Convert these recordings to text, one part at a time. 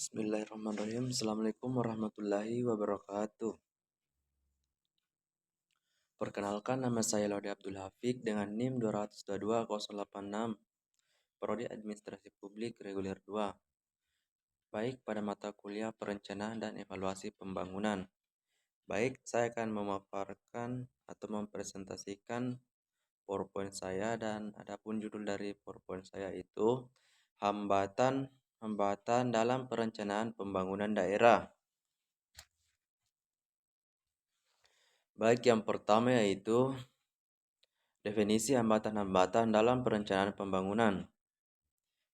Bismillahirrahmanirrahim. Assalamualaikum warahmatullahi wabarakatuh. Perkenalkan, nama saya Laude Abdul Hafik dengan NIM 2222086, Prodi Administrasi Publik Reguler 2. Baik, pada mata kuliah Perencanaan dan Evaluasi Pembangunan. Baik, saya akan memaparkan atau mempresentasikan PowerPoint saya, dan adapun judul dari PowerPoint saya itu hambatan dalam perencanaan pembangunan daerah. Baik, yang pertama yaitu definisi hambatan-hambatan dalam perencanaan pembangunan,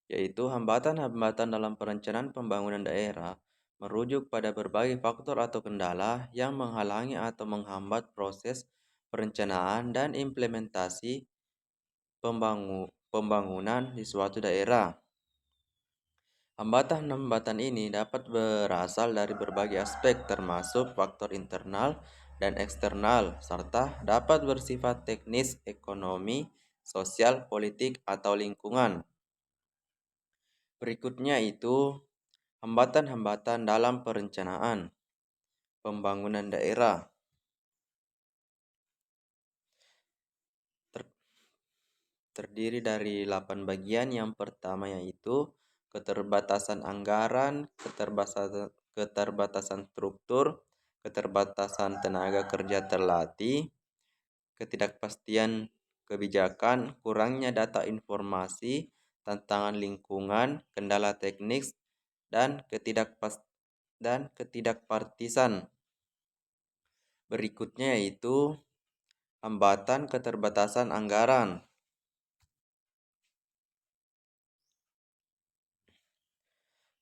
yaitu hambatan-hambatan dalam perencanaan pembangunan daerah merujuk pada berbagai faktor atau kendala yang menghalangi atau menghambat proses perencanaan dan implementasi pembangunan di suatu daerah. Hambatan-hambatan ini dapat berasal dari berbagai aspek termasuk faktor internal dan eksternal, serta dapat bersifat teknis, ekonomi, sosial, politik, atau lingkungan. Berikutnya itu hambatan-hambatan dalam perencanaan pembangunan daerah. Terdiri dari 8 bagian. Yang pertama yaitu keterbatasan anggaran, keterbatasan struktur, keterbatasan tenaga kerja terlatih, ketidakpastian kebijakan, kurangnya data informasi, tantangan lingkungan, kendala teknis, dan ketidakpartisan. Berikutnya yaitu hambatan keterbatasan anggaran.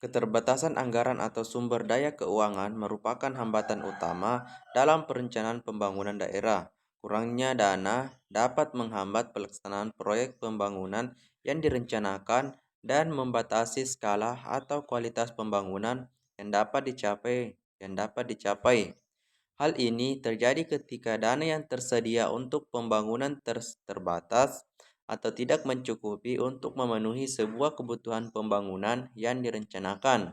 Keterbatasan anggaran atau sumber daya keuangan merupakan hambatan utama dalam perencanaan pembangunan daerah. Kurangnya dana dapat menghambat pelaksanaan proyek pembangunan yang direncanakan dan membatasi skala atau kualitas pembangunan yang dapat dicapai. Hal ini terjadi ketika dana yang tersedia untuk pembangunan terbatas atau tidak mencukupi untuk memenuhi sebuah kebutuhan pembangunan yang direncanakan.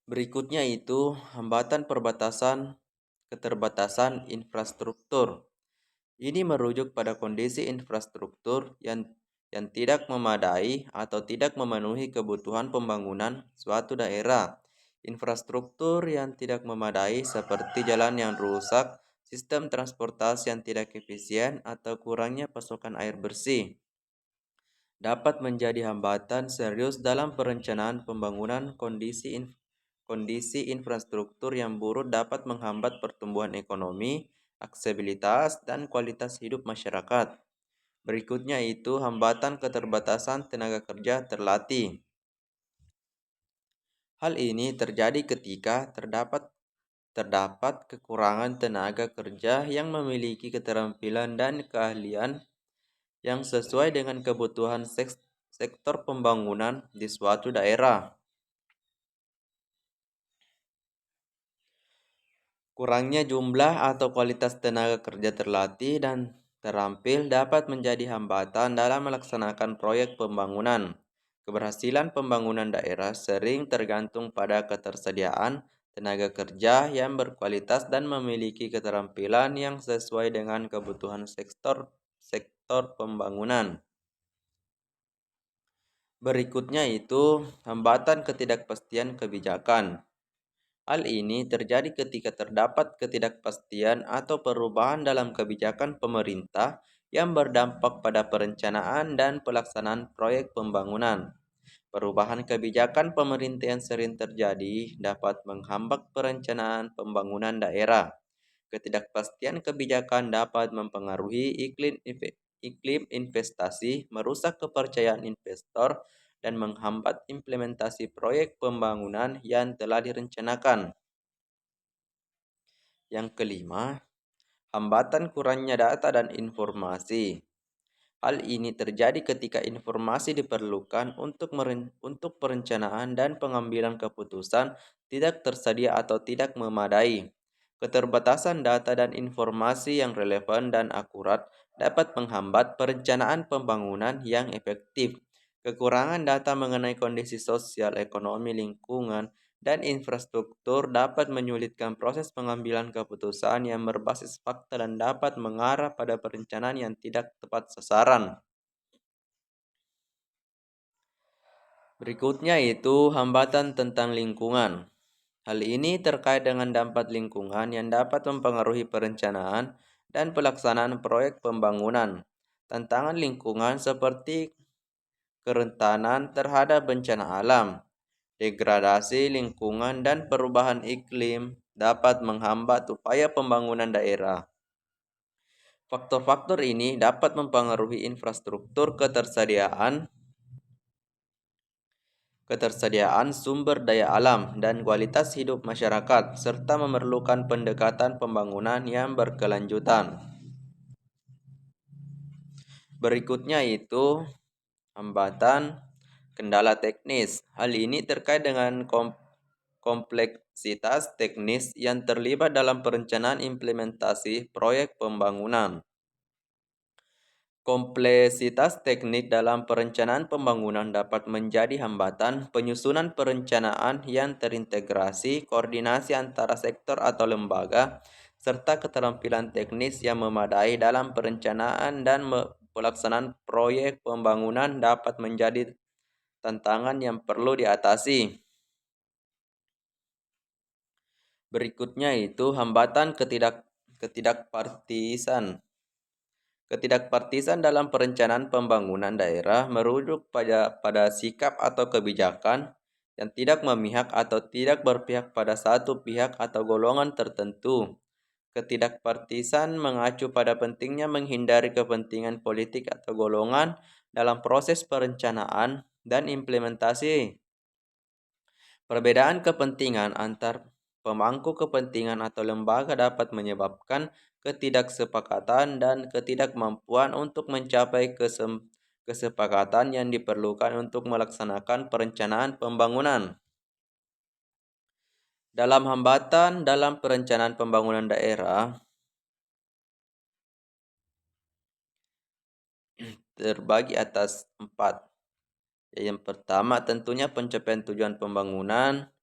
Berikutnya itu hambatan keterbatasan infrastruktur. Ini merujuk pada kondisi infrastruktur yang tidak memadai atau tidak memenuhi kebutuhan pembangunan suatu daerah. Infrastruktur yang tidak memadai seperti jalan yang rusak, sistem transportasi yang tidak efisien, atau kurangnya pasokan air bersih dapat menjadi hambatan serius dalam perencanaan pembangunan. Kondisi infrastruktur yang buruk dapat menghambat pertumbuhan ekonomi, aksesibilitas, dan kualitas hidup masyarakat. Berikutnya itu hambatan keterbatasan tenaga kerja terlatih. Hal ini terjadi ketika terdapat kekurangan tenaga kerja yang memiliki keterampilan dan keahlian yang sesuai dengan kebutuhan sektor pembangunan di suatu daerah. Kurangnya jumlah atau kualitas tenaga kerja terlatih dan terampil dapat menjadi hambatan dalam melaksanakan proyek pembangunan. Keberhasilan pembangunan daerah sering tergantung pada ketersediaan tenaga kerja yang berkualitas dan memiliki keterampilan yang sesuai dengan kebutuhan sektor pembangunan. Berikutnya itu hambatan ketidakpastian kebijakan. Hal ini terjadi ketika terdapat ketidakpastian atau perubahan dalam kebijakan pemerintah yang berdampak pada perencanaan dan pelaksanaan proyek pembangunan. Perubahan kebijakan pemerintah yang sering terjadi dapat menghambat perencanaan pembangunan daerah. Ketidakpastian kebijakan dapat mempengaruhi iklim investasi, merusak kepercayaan investor, dan menghambat implementasi proyek pembangunan yang telah direncanakan. Yang kelima, hambatan kurangnya data dan informasi. Hal ini terjadi ketika informasi diperlukan untuk perencanaan dan pengambilan keputusan tidak tersedia atau tidak memadai. Keterbatasan data dan informasi yang relevan dan akurat dapat menghambat perencanaan pembangunan yang efektif. Kekurangan data mengenai kondisi sosial, ekonomi, lingkungan, dan infrastruktur dapat menyulitkan proses pengambilan keputusan yang berbasis fakta dan dapat mengarah pada perencanaan yang tidak tepat sasaran. Berikutnya itu hambatan tentang lingkungan. Hal ini terkait dengan dampak lingkungan yang dapat mempengaruhi perencanaan dan pelaksanaan proyek pembangunan. Tantangan lingkungan seperti kerentanan terhadap bencana alam, degradasi lingkungan, dan perubahan iklim dapat menghambat upaya pembangunan daerah. Faktor-faktor ini dapat mempengaruhi infrastruktur, ketersediaan sumber daya alam, dan kualitas hidup masyarakat, serta memerlukan pendekatan pembangunan yang berkelanjutan. Berikutnya itu hambatan kendala teknis. Hal ini terkait dengan kompleksitas teknis yang terlibat dalam perencanaan implementasi proyek pembangunan. Kompleksitas teknik dalam perencanaan pembangunan dapat menjadi hambatan penyusunan perencanaan yang terintegrasi, koordinasi antara sektor atau lembaga, serta keterampilan teknis yang memadai dalam perencanaan dan pelaksanaan proyek pembangunan dapat menjadi tantangan yang perlu diatasi. Berikutnya itu hambatan ketidakpartisan. Ketidakpartisan dalam perencanaan pembangunan daerah merujuk pada sikap atau kebijakan yang tidak memihak atau tidak berpihak pada satu pihak atau golongan tertentu. Ketidakpartisan mengacu pada pentingnya menghindari kepentingan politik atau golongan dalam proses perencanaan dan implementasi. Perbedaan kepentingan antar pemangku kepentingan atau lembaga dapat menyebabkan ketidaksepakatan dan ketidakmampuan untuk mencapai kesepakatan yang diperlukan untuk melaksanakan perencanaan pembangunan. Dalam hambatan dalam perencanaan pembangunan daerah, terbagi atas 4. Yang pertama tentunya pencapaian tujuan pembangunan,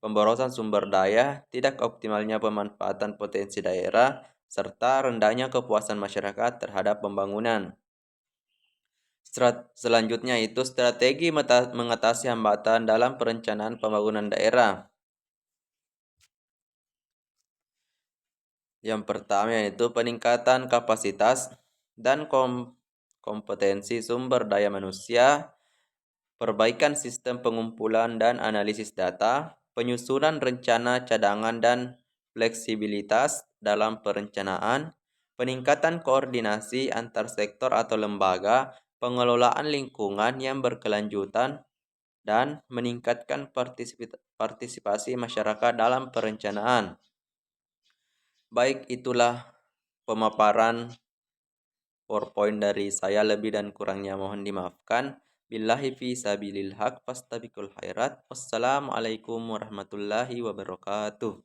pemborosan sumber daya, tidak optimalnya pemanfaatan potensi daerah, serta rendahnya kepuasan masyarakat terhadap pembangunan. Selanjutnya itu strategi mengatasi hambatan dalam perencanaan pembangunan daerah. Yang pertama yaitu peningkatan kapasitas dan kompetensi sumber daya manusia, perbaikan sistem pengumpulan dan analisis data, penyusunan rencana cadangan dan fleksibilitas dalam perencanaan, peningkatan koordinasi antar sektor atau lembaga, pengelolaan lingkungan yang berkelanjutan, dan meningkatkan partisipasi masyarakat dalam perencanaan. Baik, itulah pemaparan PowerPoint dari saya, lebih dan kurangnya mohon dimaafkan. Billahi fi sabilil haq fastabiqul khairat. Wassalamualaikum warahmatullahi wabarakatuh.